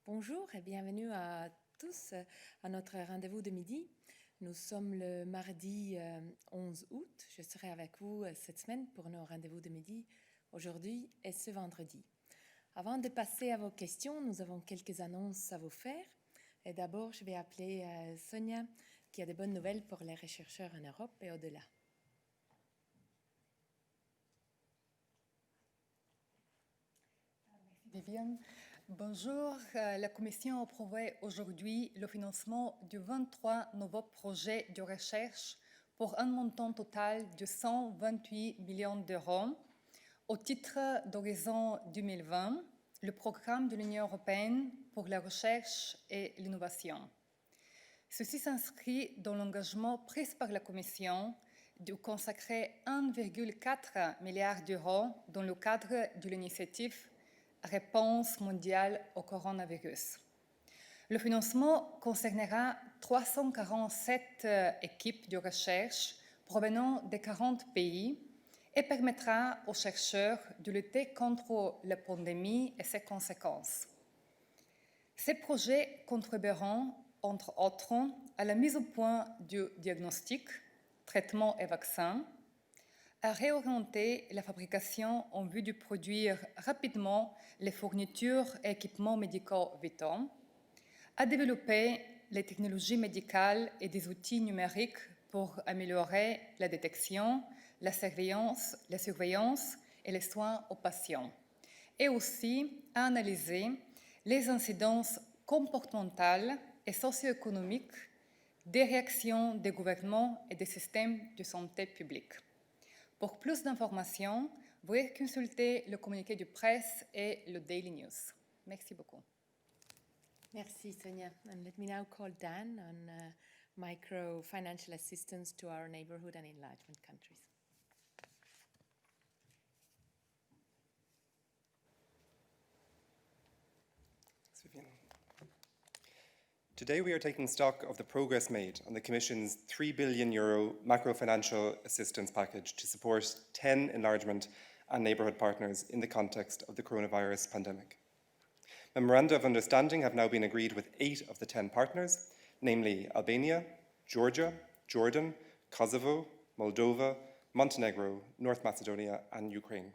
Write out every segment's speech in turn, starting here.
Bonjour et bienvenue à tous à notre rendez-vous de midi. Nous sommes le mardi 11 août. Je serai avec vous cette semaine pour nos rendez-vous de midi aujourd'hui et ce vendredi. Avant de passer à vos questions, nous avons quelques annonces à vous faire. Et d'abord, je vais appeler Sonia qui a de bonnes nouvelles pour les chercheurs en Europe et au-delà. Viviane, bonjour. La Commission a approuvé aujourd'hui le financement de 23 nouveaux projets de recherche pour un montant total de 128 millions d'euros. Au titre d'Horizon 2020, le programme de l'Union européenne pour la recherche et l'innovation. Ceci s'inscrit dans l'engagement pris par la Commission de consacrer 1,4 milliard d'euros dans le cadre de l'initiative Réponse mondiale au coronavirus. Le financement concernera 347 équipes de recherche provenant de 40 pays et permettra aux chercheurs de lutter contre la pandémie et ses conséquences. Ces projets contribueront, entre autres, à la mise au point du diagnostic, traitement et vaccins, à réorienter la fabrication en vue de produire rapidement les fournitures et équipements médicaux vitaux, à développer les technologies médicales et des outils numériques pour améliorer la détection, la surveillance et les soins aux patients, et aussi à analyser les incidences comportementales et socio-économiques des réactions des gouvernements et des systèmes de santé publique. Pour plus d'informations, veuillez consulter le communiqué de presse et le Daily News. Merci beaucoup. Merci, Sonia. And let me now call Dan on micro-financial assistance to our neighborhood and enlargement countries. Today we are taking stock of the progress made on the Commission's €3 billion macro-financial assistance package to support 10 enlargement and neighbourhood partners in the context of the coronavirus pandemic. Memoranda of Understanding have now been agreed with 8 of the 10 partners, namely Albania, Georgia, Jordan, Kosovo, Moldova, Montenegro, North Macedonia and Ukraine.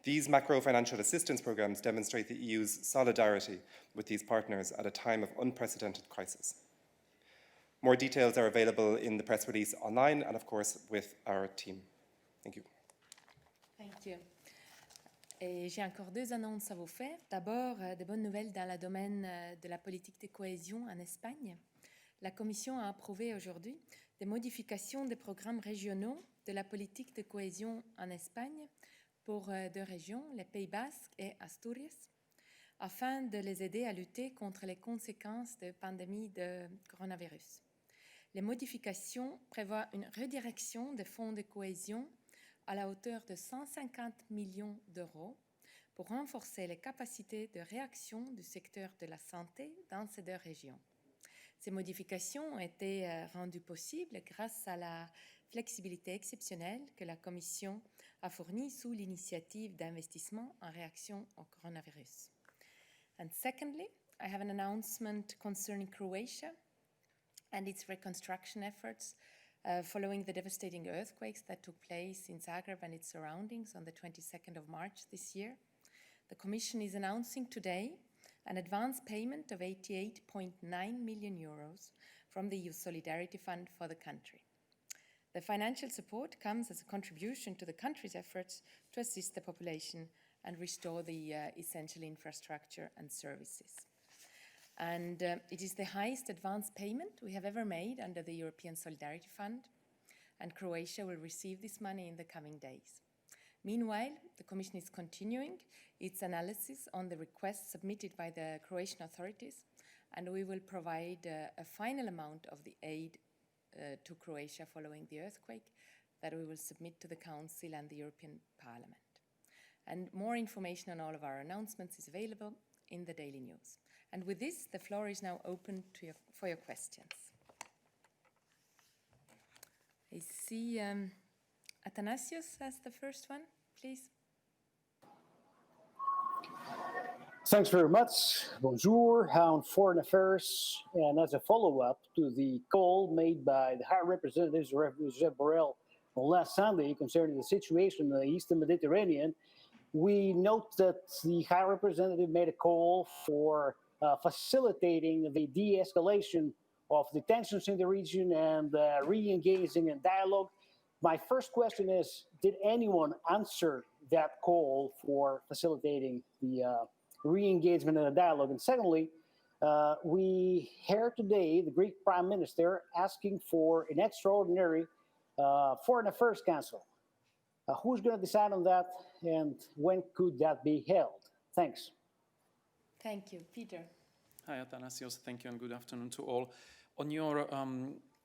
These macro-financial assistance programmes demonstrate the EU's solidarity with these partners at a time of unprecedented crisis. More details are available in the press release online and, of course, with our team. Thank you. Thank you. Et j'ai encore 2 annonces à vous faire. D'abord, de bonnes nouvelles dans le domaine de la politique de cohésion en Espagne. La Commission a approuvé aujourd'hui des modifications des programmes régionaux de la politique de cohésion en Espagne pour 2 régions, les Pays Basques et Asturias, afin de les aider à lutter contre les conséquences de la pandémie de coronavirus. Les modifications prévoient une redirection des fonds de cohésion à la hauteur de 150 millions d'euros pour renforcer les capacités de réaction du secteur de la santé dans ces 2 régions. Ces modifications ont été rendues possibles grâce à la flexibilité exceptionnelle que la Commission a fournie sous l'initiative d'investissement en réaction au coronavirus. And secondly, I have an announcement concerning Croatia and its reconstruction efforts following the devastating earthquakes that took place in Zagreb and its surroundings on the 22nd of March this year. The Commission is announcing today an advance payment of €88.9 million from the EU Solidarity Fund for the country. The financial support comes as a contribution to the country's efforts to assist the population and restore the essential infrastructure and services. And it is the highest advance payment we have ever made under the European Solidarity Fund, and Croatia will receive this money in the coming days. Meanwhile, the Commission is continuing its analysis on the requests submitted by the Croatian authorities, and we will provide a final amount of the aid to Croatia following the earthquake that we will submit to the Council and the European Parliament. And more information on all of our announcements is available in the Daily News. And with this, the floor is now open for your questions. I see Athanasios as the first one, please. Thanks very much. Bonjour, on foreign affairs. And as a follow-up to the call made by the High Representative Josep Borrell on last Sunday concerning the situation in the Eastern Mediterranean, we note that the High Representative made a call for facilitating the de-escalation of the tensions in the region and re-engaging in dialogue. My first question is, did anyone answer that call for facilitating the re-engagement in a dialogue? And secondly, we heard today the Greek Prime Minister asking for an extraordinary Foreign Affairs Council. Who's going to decide on that, and when could that be held? Thanks. Thank you. Peter. Hi, Athanasios. Thank you and good afternoon to all. On your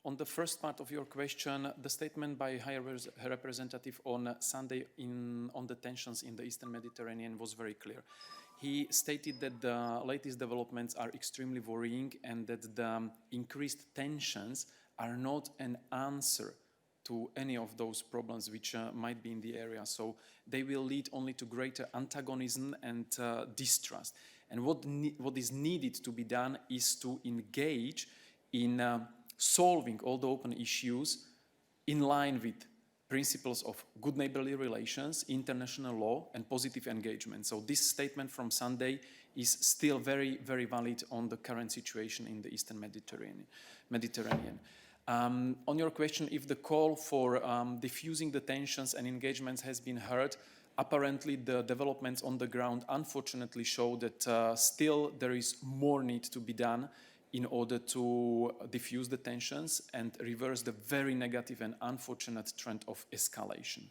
on the first part of your question, the statement by High Representative on Sunday on the tensions in the Eastern Mediterranean was very clear. He stated that the latest developments are extremely worrying and that the increased tensions are not an answer to any of those problems which might be in the area. So they will lead only to greater antagonism and distrust. And what is needed to be done is to engage in solving all the open issues in line with principles of good neighborly relations, international law, and positive engagement. So this statement from Sunday is still very, very valid on the current situation in the Eastern Mediterranean. On your question, if the call for diffusing the tensions and engagements has been heard, apparently the developments on the ground unfortunately show that still there is more need to be done in order to diffuse the tensions and reverse the very negative and unfortunate trend of escalation.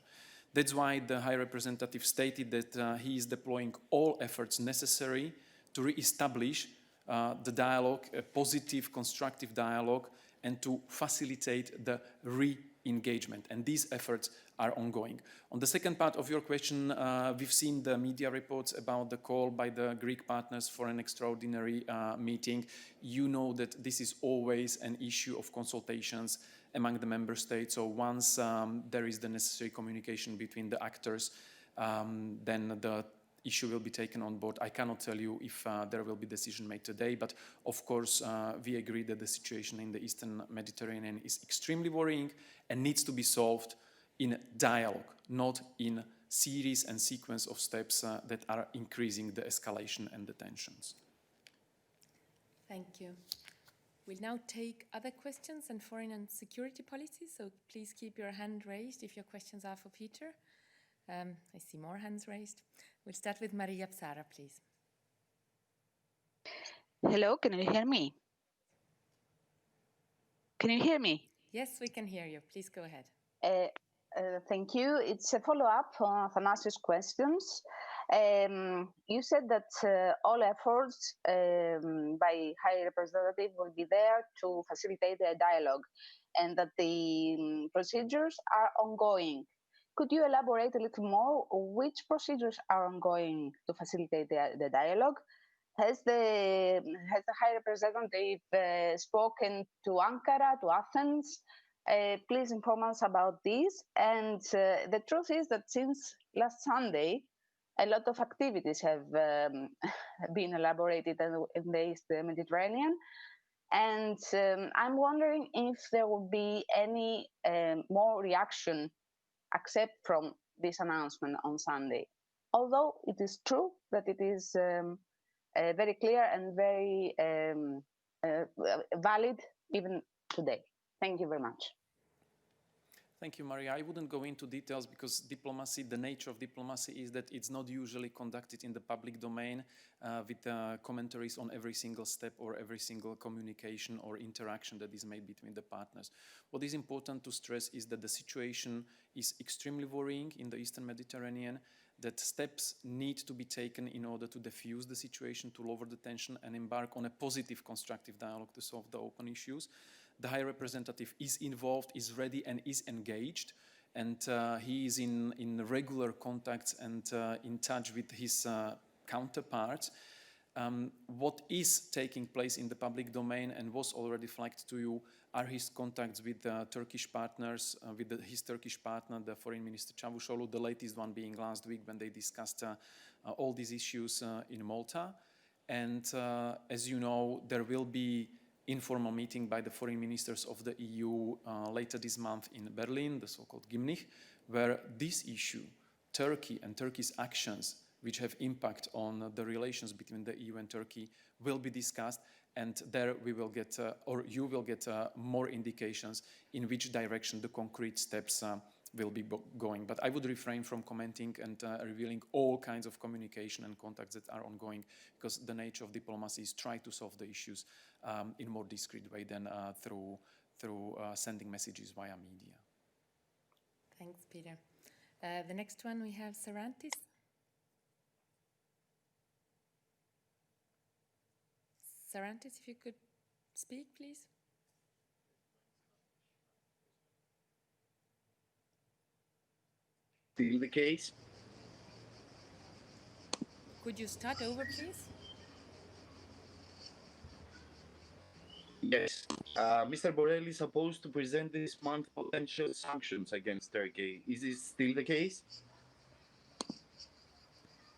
That's why the High Representative stated that he is deploying all efforts necessary to re-establish the dialogue, a positive, constructive dialogue, and to facilitate the re-engagement. And these efforts are ongoing. On the second part of your question, we've seen the media reports about the call by the Greek partners for an extraordinary meeting. You know that this is always an issue of consultations among the member states. So once there is the necessary communication between the actors, then the issue will be taken on board. I cannot tell you if there will be decision made today, but of course we agree that the situation in the Eastern Mediterranean is extremely worrying and needs to be solved in dialogue, not in series and sequence of steps that are increasing the escalation and the tensions. Thank you. We'll now take other questions on foreign and security policy, so please keep your hand raised if your questions are for Peter. I see more hands raised. We'll start with Maria Psara, please. Hello, can you hear me? Can you hear me? Yes, we can hear you. Please go ahead. Thank you. It's a follow-up on Athanasios' questions. You said that all efforts by High Representative will be there to facilitate the dialogue and that the procedures are ongoing. Could you elaborate a little more which procedures are ongoing to facilitate the dialogue? Has the High Representative spoken to Ankara, to Athens? Please inform us about this. And the truth is that since last Sunday, a lot of activities have been elaborated in the East Mediterranean. And I'm wondering if there will be any more reaction except from this announcement on Sunday. Although it is true that it is very clear and very valid even today. Thank you very much. Thank you, Maria. I wouldn't go into details because diplomacy, the nature of diplomacy is that it's not usually conducted in the public domain with commentaries on every single step or every single communication or interaction that is made between the partners. What is important to stress is that the situation is extremely worrying in the Eastern Mediterranean, that steps need to be taken in order to diffuse the situation, to lower the tension and embark on a positive, constructive dialogue to solve the open issues. The High Representative is involved, is ready and is engaged, and he is in regular contacts and in touch with his counterparts. What is taking place in the public domain and was already flagged to you are his contacts with Turkish partners, with his Turkish partner, the Foreign Minister Çavuşoğlu, the latest one being last week when they discussed all these issues in Malta. And as you know, there will be informal meeting by the foreign ministers of the EU later this month in Berlin, the so-called Gymnich, where this issue, Turkey and Turkey's actions, which have impact on the relations between the EU and Turkey, will be discussed. And there we will get, or you will get more indications in which direction the concrete steps will be going. But I would refrain from commenting and revealing all kinds of communication and contacts that are ongoing, because the nature of diplomacy is try to solve the issues in a more discreet way than through sending messages via media. Thanks, Peter. The next one we have Sarantis. Sarantis, if you could speak, please. Still the case? Could you start over, please? Yes. Mr. Borrell is supposed to present this month potential sanctions against Turkey. Is this still the case?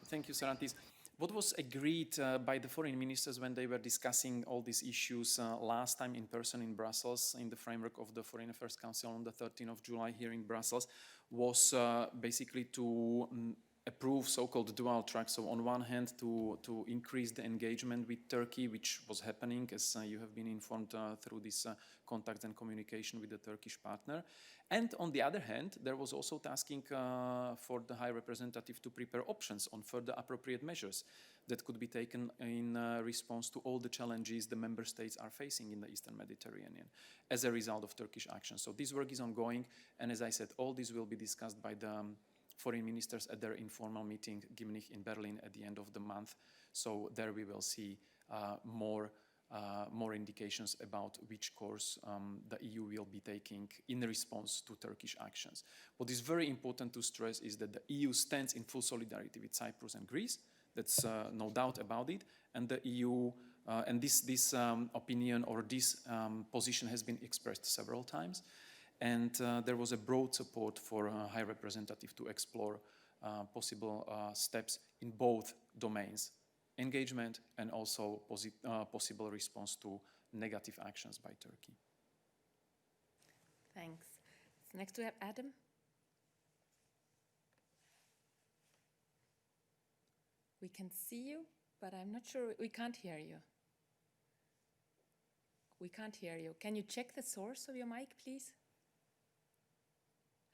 Thank you, Sarantis. What was agreed by the foreign ministers when they were discussing all these issues last time in person in Brussels in the framework of the Foreign Affairs Council on the 13th of July here in Brussels was basically to approve so-called dual track. So on one hand, to increase the engagement with Turkey, which was happening, as you have been informed through this contacts and communication with the Turkish partner. And on the other hand, there was also tasking for the High Representative to prepare options on further appropriate measures that could be taken in response to all the challenges the member states are facing in the Eastern Mediterranean as a result of Turkish action. So this work is ongoing, and as I said, all this will be discussed by the foreign ministers at their informal meeting, Gymnich, in Berlin at the end of the month. So there we will see more indications about which course the EU will be taking in response to Turkish actions. What is very important to stress is that the EU stands in full solidarity with Cyprus and Greece. That's no doubt about it. And the EU, and this opinion or this position has been expressed several times. And there was a broad support for High Representative to explore possible steps in both domains, engagement and also possible response to negative actions by Turkey. Thanks. So next we have Adam. We can see you, but I'm not sure, we can't hear you. We can't hear you. Can you check the source of your mic, please?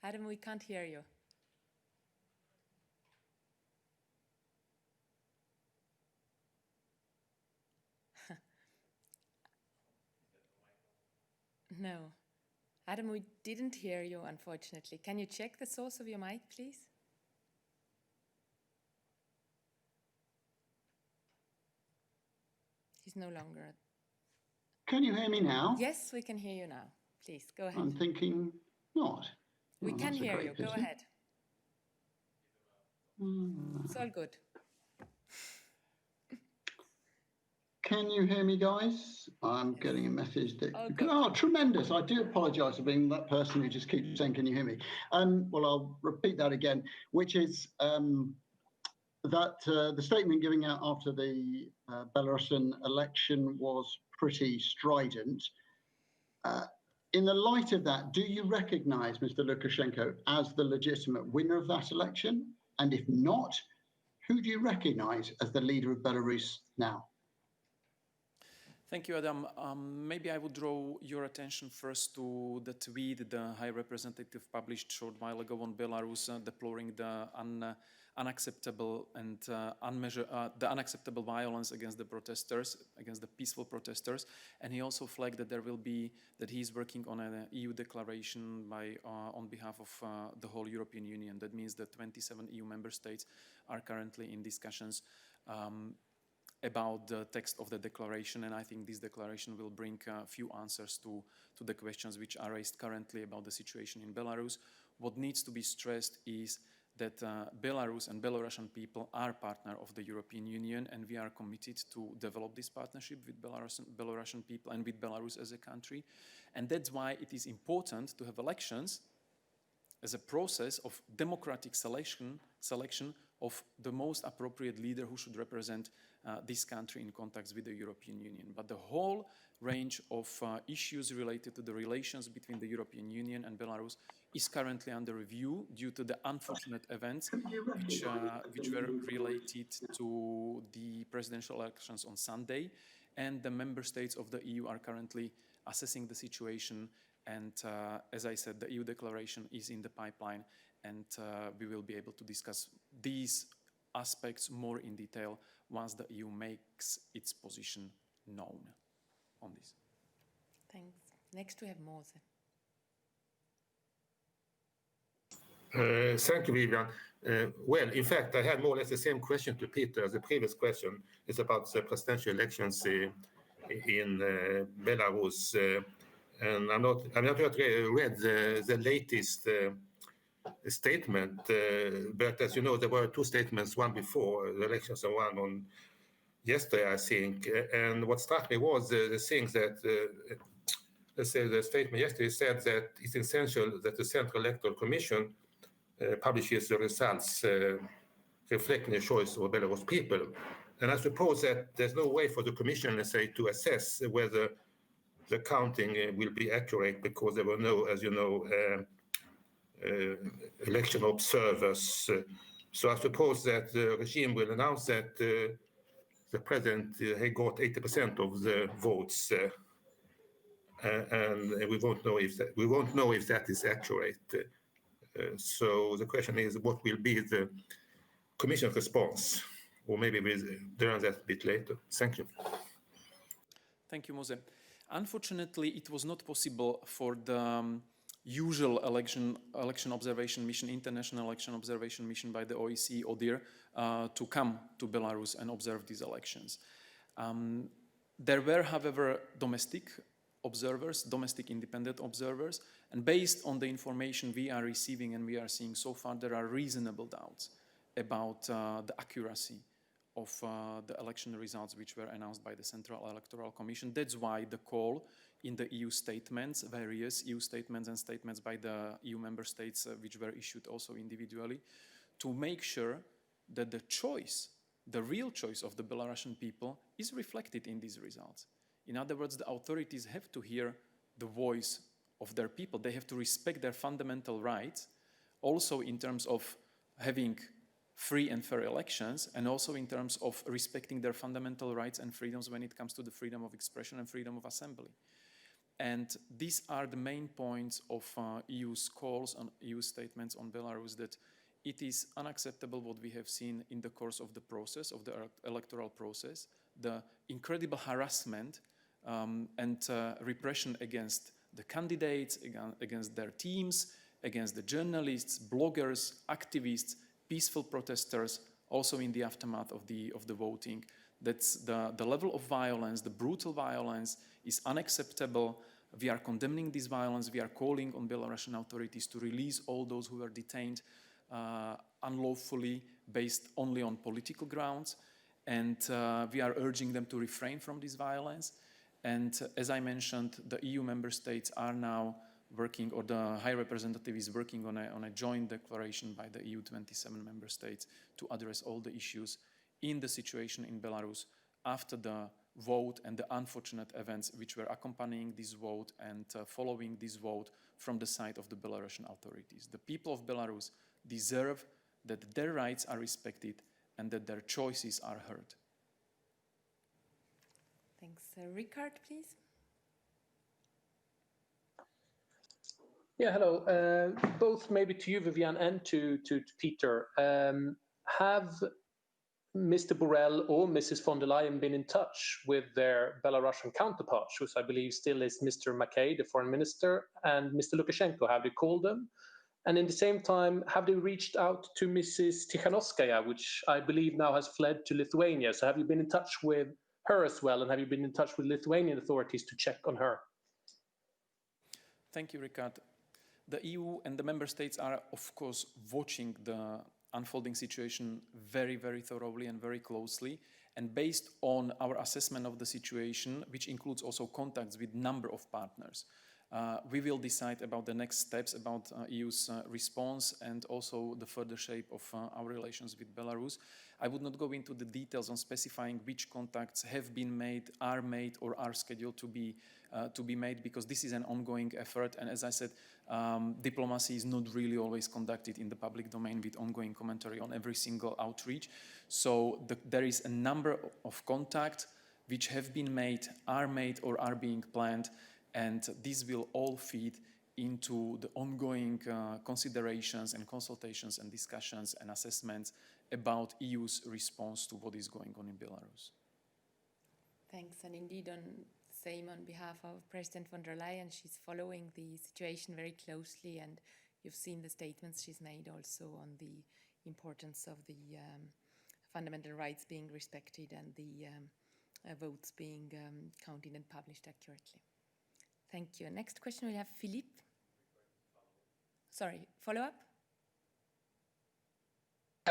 Adam, we can't hear you. No. Adam, we didn't hear you, unfortunately. Can you check the source of your mic, please? He's no longer. Can you hear me now? Yes, we can hear you now. Please, go ahead. I'm thinking not. We Oh, can that's a hear great you. Go pity. ahead. It's all good. Can you hear me, guys? I'm getting a message that... Oh, good. Oh, tremendous. I do apologise for being that person who just keeps saying, can you hear me? Well, I'll repeat that again, which is that the statement giving out after the Belarusian election was pretty strident. In the light of that, do you recognise Mr. Lukashenko as the legitimate winner of that election? And if not, who do you recognise as the leader of Belarus now? Thank you, Adam. Maybe I would draw your attention first to the tweet the High Representative published a short while ago on Belarus, deploring the unacceptable and the unacceptable violence against the protesters, against the peaceful protesters, and he also flagged that that he is working on an EU declaration on behalf of the whole European Union. That means that 27 EU member states are currently in discussions about the text of the declaration, and I think this declaration will bring a few answers to the questions which are raised currently about the situation in Belarus. What needs to be stressed is that Belarus and Belarusian people are partner of the European Union, and we are committed to develop this partnership with Belarusian people and with Belarus as a country. And that's why it is important to have elections as a process of democratic selection of the most appropriate leader who should represent this country in contacts with the European Union. But the whole range of issues related to the relations between the European Union and Belarus is currently under review due to the unfortunate events which were related to the presidential elections on Sunday. And the member states of the EU are currently assessing the situation. And as I said, the EU declaration is in the pipeline, and we will be able to discuss these aspects more in detail once the EU makes its position known on this. Thanks. Next we have Mose. Thank you, Vivian. Well, in fact, I had more or less the same question to Peter as the previous question. It's about the presidential elections in Belarus. And I've not read the latest statement, but as you know, there were two statements, one before the elections and one on yesterday, I think. And what struck me was the things that, let's say the statement yesterday said that it's essential that the Central Electoral Commission publishes the results reflecting the choice of Belarus people. And I suppose that there's no way for the Commission, let's say, to assess whether the counting will be accurate because there were no, as you know, election observers. So I suppose that the regime will announce that the president had got 80% of the votes, and we won't know if that is accurate. So the question is, what will be the Commission response? Or maybe we'll learn that a bit later. Thank you. Thank you, Mose. Unfortunately, it was not possible for the usual election observation mission, international election observation mission by the OSCE, ODIHR, to come to Belarus and observe these elections. There were, however, domestic observers, domestic independent observers, and based on the information we are receiving and we are seeing so far, there are reasonable doubts about the accuracy of the election results which were announced by the Central Electoral Commission. That's why the call in the EU statements, various EU statements and statements by the EU member states which were issued also individually, to make sure that the choice, the real choice of the Belarusian people is reflected in these results. In other words, the authorities have to hear the voice of their people. They have to respect their fundamental rights, also in terms of having free and fair elections, and also in terms of respecting their fundamental rights and freedoms when it comes to the freedom of expression and freedom of assembly. And these are the main points of EU's calls and EU statements on Belarus, that it is unacceptable what we have seen in the course of the process, of the electoral process, the incredible harassment and repression against the candidates, against their teams, against the journalists, bloggers, activists, peaceful protesters, also in the aftermath of the voting. That's the level of violence, the brutal violence is unacceptable. We are condemning this violence. We are calling on Belarusian authorities to release all those who were detained unlawfully based only on political grounds. And we are urging them to refrain from this violence. And as I mentioned, the EU member states are now working, or the High Representative is working on a joint declaration by the EU 27 member states to address all the issues in the situation in Belarus after the vote and the unfortunate events which were accompanying this vote and following this vote from the side of the Belarusian authorities. The people of Belarus deserve that their rights are respected and that their choices are heard. Thanks. Ricard, please. Yeah, hello. Both maybe to you, Vivian, and to Peter. Have Mr. Borrell or Mrs. von der Leyen been in touch with their Belarusian counterparts, which I believe still is Mr. Mackay, the foreign minister, and Mr. Lukashenko? Have they called them? And in the same time, have they reached out to Mrs. Tikhanovskaya, which I believe now has fled to Lithuania? So have you been in touch with her as well? And have you been in touch with Lithuanian authorities to check on her? Thank you, Ricard. The EU and the member states are, of course, watching the unfolding situation very, very thoroughly and very closely. And based on our assessment of the situation, which includes also contacts with a number of partners, We will decide about the next steps, about EU's response and also the further shape of our relations with Belarus. I would not go into the details on specifying which contacts have been made, or are scheduled to be made, because this is an ongoing effort. And as I said, diplomacy is not really always conducted in the public domain with ongoing commentary on every single outreach. So there is a number of contacts which have been made, or are being planned, and this will all feed into the ongoing considerations and consultations and discussions and assessments about EU's response to what is going on in Belarus. Thanks, and indeed same on behalf of President von der Leyen. She's following the situation very closely, and you've seen the statements she's made also on the importance of the fundamental rights being respected and the votes being counted and published accurately. Thank you. Next question, we have Philippe. Sorry, follow-up?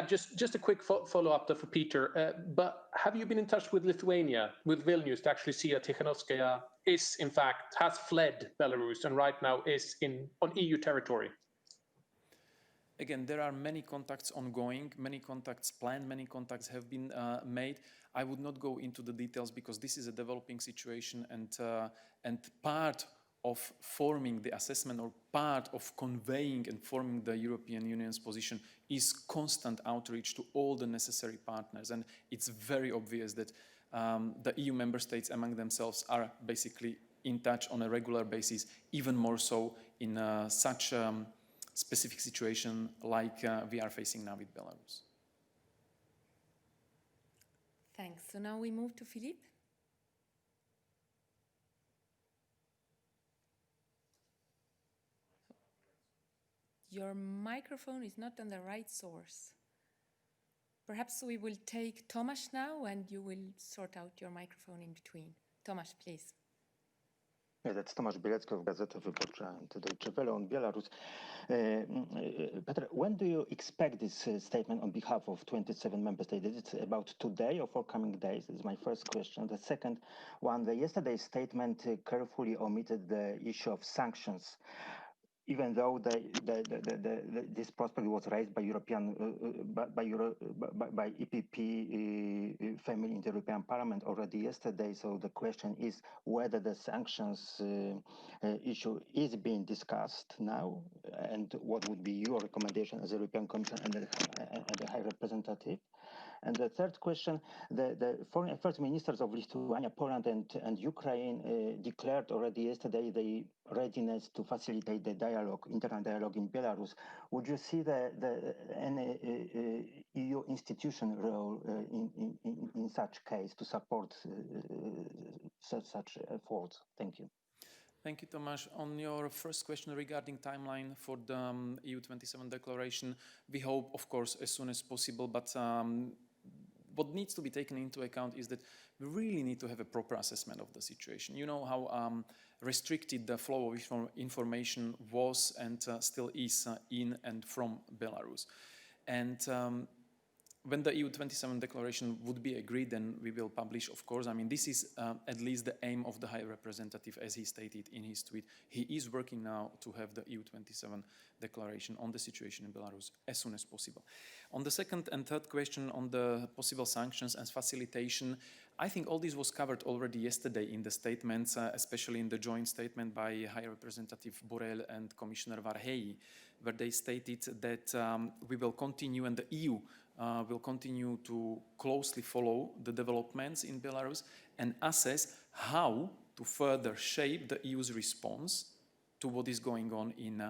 Just a quick follow-up for Peter. But have you been in touch with Lithuania, with Vilnius, to actually see that Tikhanovskaya has fled Belarus and right now is on EU territory? Again, there are many contacts ongoing, many contacts planned, many contacts have been made. I would not go into the details because this is a developing situation, and part of forming the assessment, or part of conveying and forming the European Union's position, is constant outreach to all the necessary partners. And it's very obvious that the EU member states among themselves are basically in touch on a regular basis, even more so in such specific situation like we are facing now with Belarus. Thanks. So now we move to Philippe. Your microphone is not on the right source. Perhaps we will take Tomasz now, and you will sort out your microphone in between. Tomasz, please. Yeah, that's Tomasz Bielecki of Gazeta Wyborcza and Deutsche Welle on Belarus. Peter, when do you expect this statement on behalf of 27 member states? Is it about today or for coming days? This is my first question. The second one, yesterday's statement carefully omitted the issue of sanctions, even though this prospect was raised by by EPP family in the European Parliament already yesterday. So the question is whether the sanctions issue is being discussed now, and what would be your recommendation as a European Commission and the High Representative. And the third question, the foreign affairs ministers of Lithuania, Poland, and Ukraine declared already yesterday the readiness to facilitate the dialogue, internal dialogue in Belarus. Would you see any EU institution role in such case to support such efforts? Thank you. Thank you, Tomasz. On your first question regarding timeline for the EU27 declaration, we hope, of course, as soon as possible, but what needs to be taken into account is that we really need to have a proper assessment of the situation. You know how restricted the flow of information was and still is in and from Belarus. And when the EU27 declaration would be agreed, then we will publish, of course. I mean, this is at least the aim of the High Representative, as he stated in his tweet. He is working now to have the EU27 declaration on the situation in Belarus as soon as possible. On the second and third question on the possible sanctions and facilitation, I think all this was covered already yesterday in the statements, especially in the joint statement by High Representative Borrell and Commissioner Varhelyi, where they stated that we will continue, and the EU will continue to closely follow the developments in Belarus and assess how to further shape the EU's response to what is going on in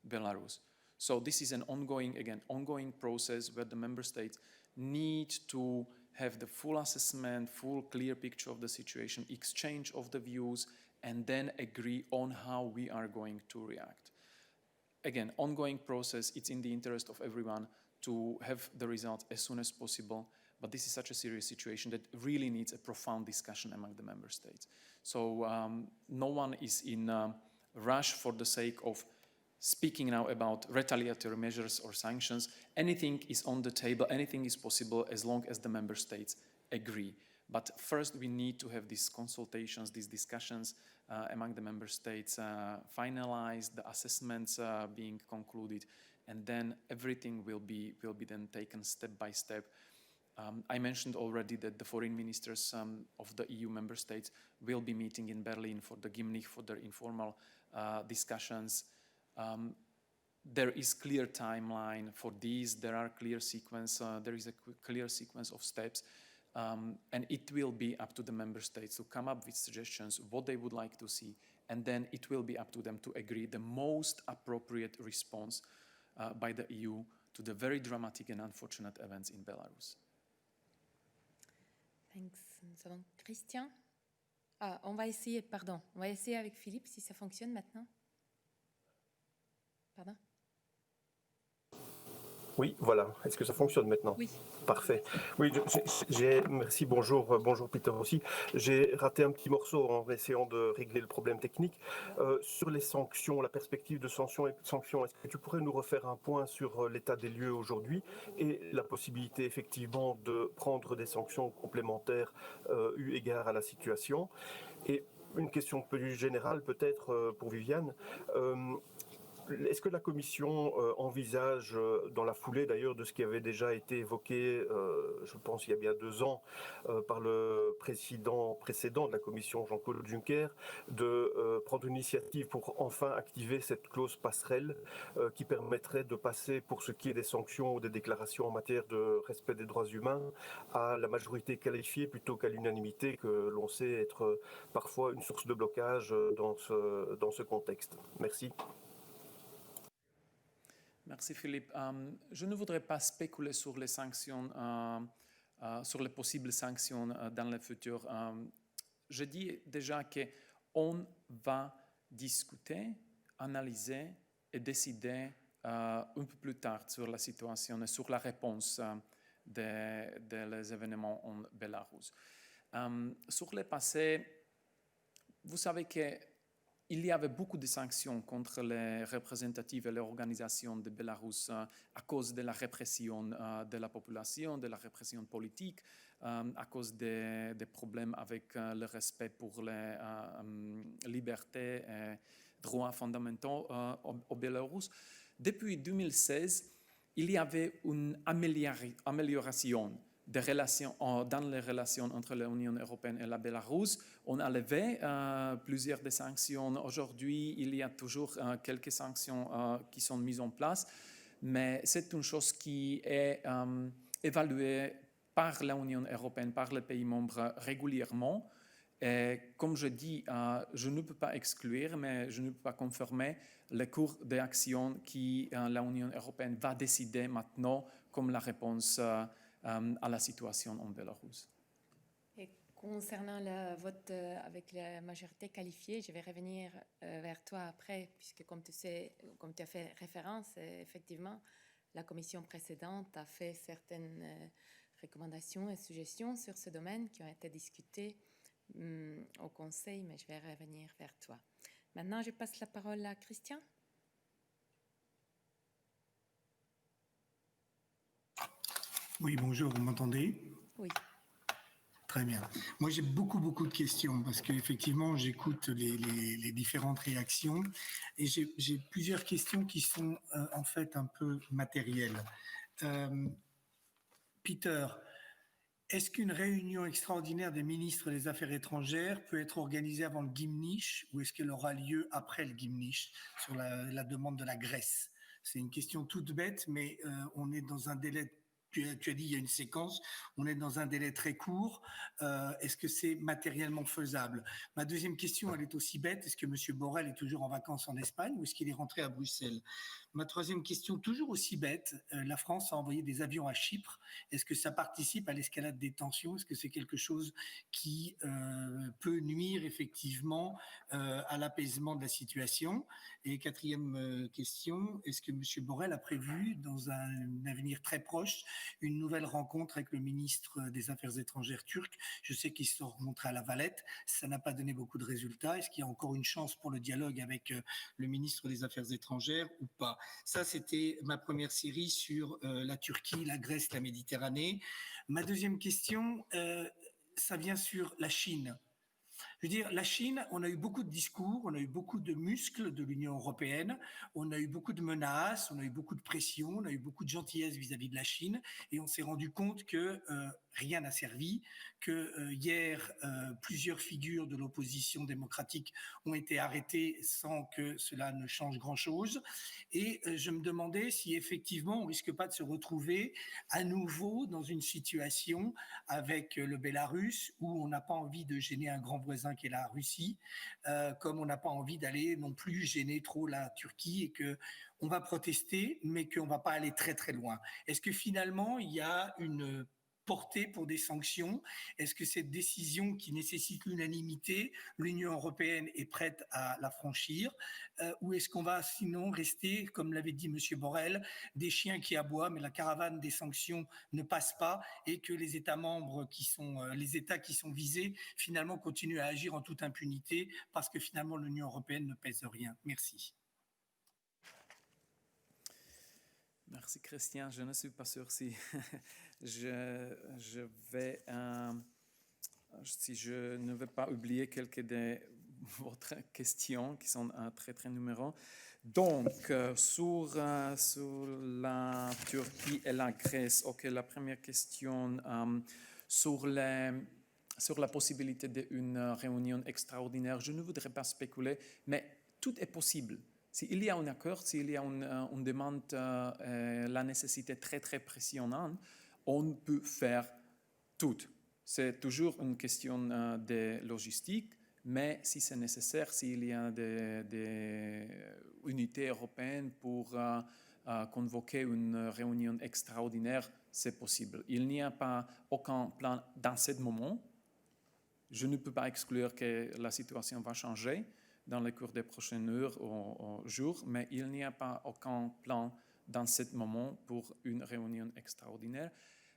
Belarus. So this is an ongoing process where the member states need to have the full assessment, full clear picture of the situation, exchange of the views, and then agree on how we are going to react. Again, ongoing process, it's in the interest of everyone to have the results as soon as possible, but this is such a serious situation that really needs a profound discussion among the member states. So no one is in a rush for the sake of speaking now about retaliatory measures or sanctions. Anything is on the table, anything is possible as long as the member states agree. But first, we need to have these consultations, these discussions among the member states, finalized, the assessments being concluded, and then everything will be then taken step by step. I mentioned already that the foreign ministers of the EU member states will be meeting in Berlin for the Gymnich, for their informal discussions. There is clear timeline for these. There are clear sequence. There is a clear sequence of steps. And it will be up to the member states to come up with suggestions, what they would like to see, and then it will be up to them to agree the most appropriate response by the EU to the very dramatic and unfortunate events in Belarus. Thanks. Nous avons Christian. On va essayer avec Philippe si ça fonctionne maintenant. Pardon? Oui, voilà. Est-ce que ça fonctionne maintenant? Oui. Parfait. Oui, merci, bonjour Peter aussi. J'ai raté un petit morceau en essayant de régler le problème technique. Sur les sanctions, la perspective de sanctions, est-ce que tu pourrais nous refaire un point sur l'état des lieux aujourd'hui et la possibilité effectivement de prendre des sanctions complémentaires eu égard à la situation? Et une question plus générale peut-être pour Viviane. Est-ce que la Commission envisage, dans la foulée d'ailleurs de ce qui avait déjà été évoqué, je pense il y a bien 2 ans, par le précédent de la Commission, Jean-Claude Juncker, de prendre une initiative pour enfin activer cette clause passerelle qui permettrait de passer, pour ce qui est des sanctions ou des déclarations en matière de respect des droits humains, à la majorité qualifiée plutôt qu'à l'unanimité que l'on sait être parfois une source de blocage dans ce contexte. Merci. Merci Philippe. Je ne voudrais pas spéculer sur les sanctions, sur les possibles sanctions dans le futur. Je dis déjà qu'on va discuter, analyser et décider un peu plus tard sur la situation et sur la réponse des événements en Belarus. Sur le passé, vous savez que il y avait beaucoup de sanctions contre les représentatives et les organisations de Belarus à cause de la répression de la population, de la répression politique, à cause des problèmes avec le respect pour les libertés et droits fondamentaux au Belarus. Depuis 2016, il y avait une amélioration des relations, dans les relations entre l'Union européenne et la Bélarus. On a levé plusieurs des sanctions. Aujourd'hui, il y a toujours quelques sanctions qui sont mises en place, mais c'est une chose qui est évaluée par l'Union européenne, par les pays membres régulièrement. Et comme je dis, je ne peux pas exclure, mais je ne peux pas confirmer le cours d'actions que l'Union européenne va décider maintenant comme la réponse à la situation en Belarus. Et concernant le vote avec la majorité qualifiée, je vais revenir vers toi après, puisque comme tu as fait référence, effectivement, la commission précédente a fait certaines recommandations et suggestions sur ce domaine qui ont été discutées au Conseil, mais je vais revenir vers toi. Maintenant, je passe la parole à Christian. Oui, bonjour, vous m'entendez? Oui. Très bien. Moi, j'ai beaucoup de questions parce qu'effectivement, j'écoute les différentes réactions et j'ai plusieurs questions qui sont en fait un peu matérielles. Peter, est-ce qu'une réunion extraordinaire des ministres des Affaires étrangères peut être organisée avant le Gymnich ou est-ce qu'elle aura lieu après le Gymnich sur la demande de la Grèce? C'est une question toute bête, mais on est dans un délai. Tu as dit il y a une séquence, on est dans un délai très court. Est-ce que c'est matériellement faisable? Ma deuxième question, elle est aussi bête. Est-ce que M. Borrell est toujours en vacances en Espagne ou est-ce qu'il est rentré à Bruxelles? Ma troisième question, toujours aussi bête, la France a envoyé des avions à Chypre. Est-ce que ça participe à l'escalade des tensions? Est-ce que c'est quelque chose qui peut nuire effectivement à l'apaisement de la situation? Et quatrième question, est-ce que M. Borrell a prévu dans un avenir très proche une nouvelle rencontre avec le ministre des Affaires étrangères turc? Je sais qu'ils se sont rencontrés à La Valette, ça n'a pas donné beaucoup de résultats. Est-ce qu'il y a encore une chance pour le dialogue avec le ministre des Affaires étrangères ou pas? Ça, c'était ma première série sur la Turquie, la Grèce, la Méditerranée. Ma deuxième question, ça vient sur la Chine. Je veux dire, la Chine, on a eu beaucoup de discours, on a eu beaucoup de muscles de l'Union européenne, on a eu beaucoup de menaces, on a eu beaucoup de pression, on a eu beaucoup de gentillesse vis-à-vis de la Chine, et on s'est rendu compte que rien n'a servi, que hier, plusieurs figures de l'opposition démocratique ont été arrêtées sans que cela ne change grand-chose. Et je me demandais si effectivement on risque pas de se retrouver à nouveau dans une situation avec le Bélarus où on n'a pas envie de gêner un grand voisin qui est la Russie, comme on n'a pas envie d'aller non plus gêner trop la Turquie et que on va protester, mais qu'on va pas aller très très loin. Est-ce que finalement il y a une portée pour des sanctions? Est-ce que cette décision qui nécessite l'unanimité, l'Union européenne est prête à la franchir, ou est-ce qu'on va sinon rester, comme l'avait dit M. Borrell, des chiens qui aboient, mais la caravane des sanctions ne passe pas et que les États membres les États qui sont visés finalement continuent à agir en toute impunité parce que finalement l'Union européenne ne pèse rien. Merci. Merci Christian. Je ne suis pas sûr si je vais, si je ne vais pas oublier quelques de votre questions qui sont très, très nombreuses. Donc, sur la Turquie et la Grèce, ok, la première question sur la possibilité d'une réunion extraordinaire, je ne voudrais pas spéculer, mais tout est possible. S'il y a un accord, s'il y a une demande, la nécessité très, très pressionnante, on peut faire tout. C'est toujours une question de logistique, mais si c'est nécessaire, s'il y a des unités européennes pour convoquer une réunion extraordinaire, c'est possible. Il n'y a pas aucun plan dans ce moment. Je ne peux pas exclure que la situation va changer dans le cours des prochaines heures ou jours, mais il n'y a pas aucun plan dans ce moment pour une réunion extraordinaire.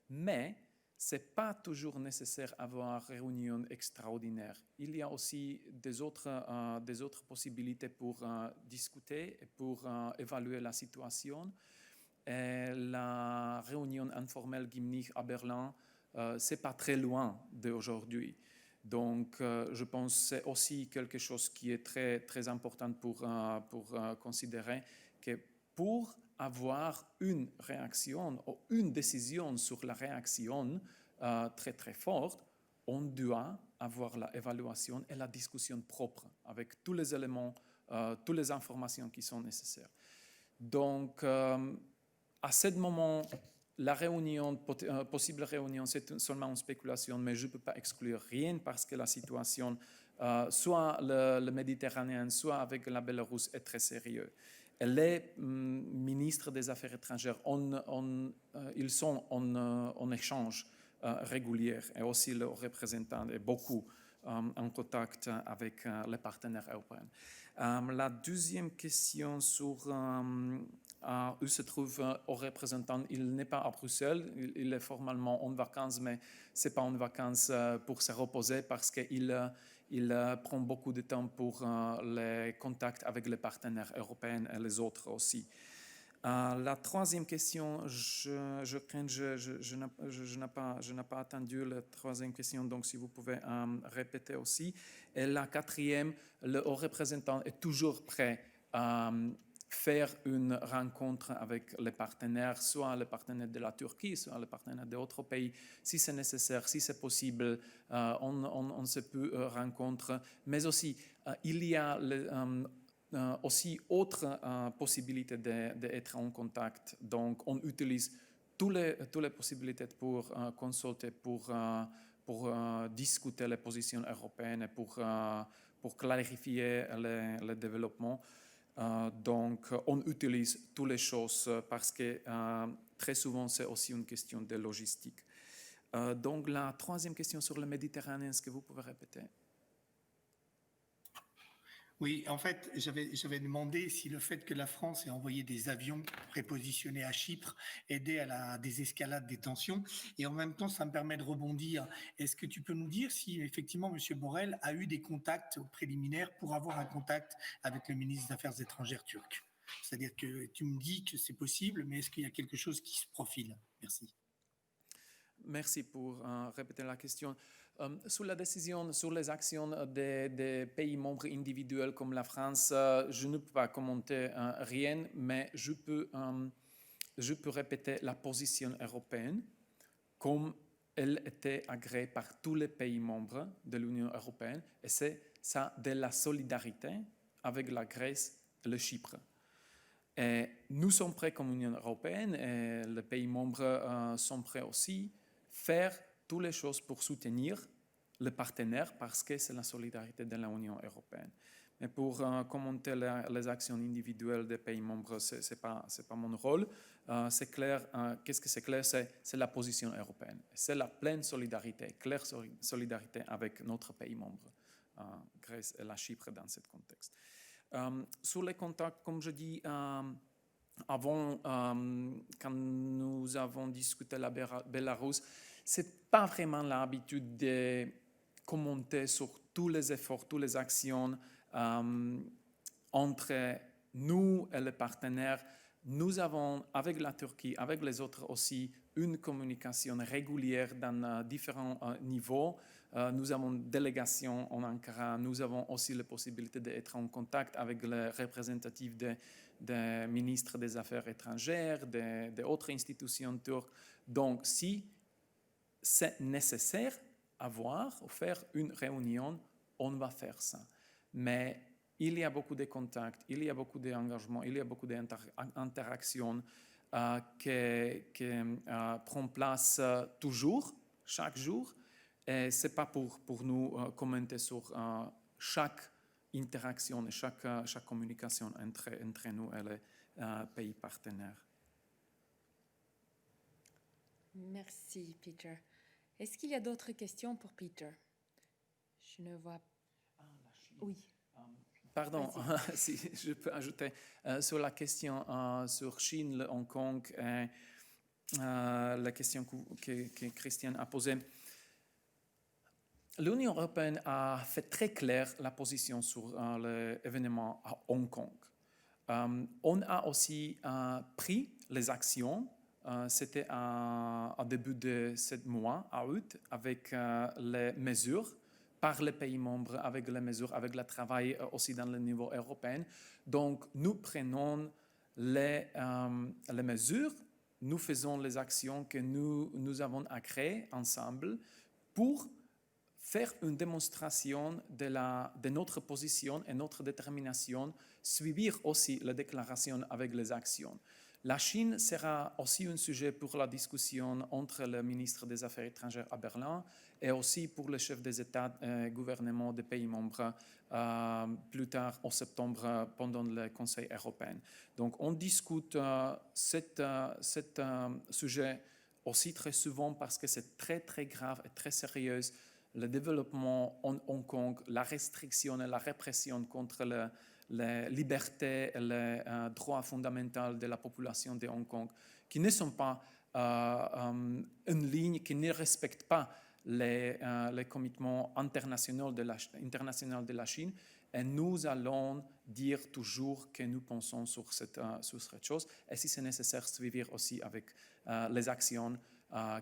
Mais ce n'est pas toujours nécessaire d'avoir une réunion extraordinaire. Il y a aussi des autres possibilités pour discuter et pour évaluer la situation. Et la réunion informelle Gymnich à Berlin, ce n'est pas très loin d'aujourd'hui. Donc, je pense que c'est aussi quelque chose qui est très, très important pour considérer que pour avoir une réaction ou une décision sur la réaction très, très forte, on doit avoir l'évaluation et la discussion propre avec tous les éléments, toutes les informations qui sont nécessaires. Donc, à ce moment, la possible réunion, c'est seulement une spéculation, mais je ne peux pas exclure rien parce que la situation, soit le Méditerranée, soit avec la Bélarus, est très sérieuse. Et les ministres des Affaires étrangères, ils sont en échange régulier et aussi leurs représentants est beaucoup en contact avec les partenaires européens. La deuxième question sur où se trouve au représentant, il n'est pas à Bruxelles, il est formellement en vacances, mais ce n'est pas en vacances pour se reposer parce qu'il prend beaucoup de temps pour les contacts avec les partenaires européens et les autres aussi. La troisième question, je n'ai pas attendu la troisième question, donc si vous pouvez répéter aussi. Et la quatrième, le haut représentant est toujours prêt à faire une rencontre avec les partenaires, soit les partenaires de la Turquie, soit les partenaires d'autres pays. Si c'est nécessaire, si c'est possible, on se peut rencontrer. Mais aussi, il y a aussi autre possibilité d'être en contact. Donc, on utilise toutes les possibilités pour consulter, pour discuter les positions européennes et pour clarifier les développements. Donc, on utilise toutes les choses parce que très souvent, c'est aussi une question de logistique. Donc, la troisième question sur le Méditerranée, est-ce que vous pouvez répéter? Oui, en fait, j'avais demandé si le fait que la France ait envoyé des avions prépositionnés à Chypre aidait à la désescalade des tensions. Et en même temps, ça me permet de rebondir. Est-ce que tu peux nous dire si effectivement M. Borrell a eu des contacts préliminaires pour avoir un contact avec le ministre des Affaires étrangères turc? C'est-à-dire que tu me dis que c'est possible, mais est-ce qu'il y a quelque chose qui se profile? Merci. Merci pour répéter la question. Sur la décision, sur les actions des pays membres individuels comme la France, je ne peux pas commenter rien, mais je peux répéter la position européenne comme elle était agréée par tous les pays membres de l'Union européenne, et c'est ça de la solidarité avec la Grèce et le Chypre. Et nous sommes prêts comme Union européenne, et les pays membres sont prêts aussi à faire toutes les choses pour soutenir les partenaires parce que c'est la solidarité de l'Union européenne. Mais pour commenter les actions individuelles des pays membres, ce n'est pas mon rôle. C'est clair, qu'est-ce que c'est clair? C'est la position européenne. C'est la pleine solidarité, claire solidarité avec notre pays membre, Grèce et la Chypre dans ce contexte. Sur les contacts, comme je dis, avant, quand nous avons discuté la Bélarus, ce n'est pas vraiment l'habitude de commenter sur tous les efforts, toutes les actions entre nous et les partenaires. Nous avons, avec la Turquie, avec les autres aussi, une communication régulière dans différents niveaux. Nous avons une délégation en Ankara, nous avons aussi la possibilité d'être en contact avec les représentatifs des ministres des Affaires étrangères, d'autres institutions turques. Donc, si c'est nécessaire avoir ou faire une réunion, on va faire ça. Mais il y a beaucoup de contacts, il y a beaucoup d'engagements, il y a beaucoup d'interactions qui prennent place toujours, chaque jour. Et ce n'est pas pour nous commenter sur chaque interaction et chaque communication entre nous et les pays partenaires. Merci, Peter. Est-ce qu'il y a d'autres questions pour Peter? Je ne vois pas. Oui. Pardon, si je peux ajouter sur la question sur Chine, le Hong Kong, la question que Christian a posée. L'Union européenne a fait très claire la position sur l'événement à Hong Kong. On a aussi pris les actions. C'était au début de ce mois, à août, avec les mesures par les pays membres, avec les mesures, avec le travail aussi dans le niveau européen. Donc, nous prenons les mesures, nous faisons les actions que nous avons à créer ensemble pour faire une démonstration de notre position et notre détermination, suivre aussi la déclaration avec les actions. La Chine sera aussi un sujet pour la discussion entre le ministre des Affaires étrangères à Berlin et aussi pour les chefs des États et gouvernements des pays membres plus tard en septembre pendant le Conseil européen. Donc on discute cet sujet aussi très souvent parce que c'est très très grave et très sérieux. Le développement en Hong Kong, la restriction et la répression contre les libertés et les droits fondamentaux de la population de Hong Kong, qui ne sont pas une ligne qui ne respecte pas les commitments internationaux de la Chine. Et nous allons dire toujours que nous pensons sur cette chose. Et si c'est nécessaire, suivre aussi avec les actions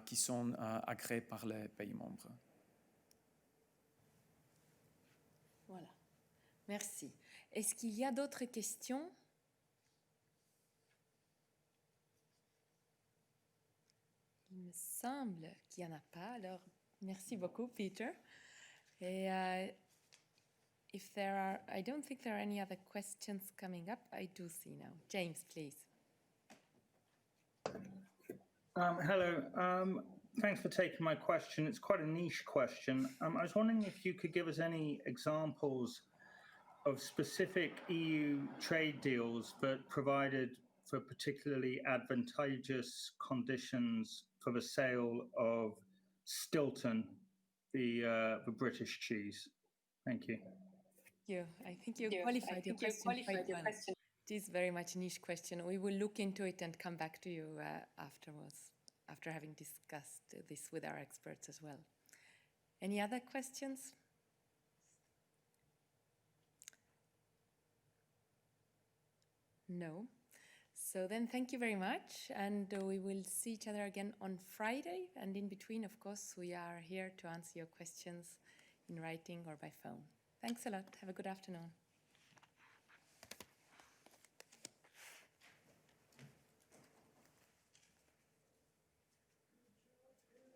qui sont agréées par les pays membres. Voilà. Merci. Est-ce qu'il y a d'autres questions? Il me semble qu'il n'y en a pas. Alors, merci beaucoup, Peter. Et I don't think there are any other questions coming up. I do see now. James, please. Hello. Thanks for taking my question. It's quite a niche question. I was wondering if you could give us any examples of specific EU trade deals that provided for particularly advantageous conditions for the sale of Stilton, the British cheese. Thank you. I think you qualified your question. It is very much a niche question. We will look into it and come back to you afterwards, after having discussed this with our experts as well. Any other questions? No. So then thank you very much, and we will see each other again on Friday, and in between, of course, we are here to answer your questions in writing or by phone. Thanks a lot. Have a good afternoon.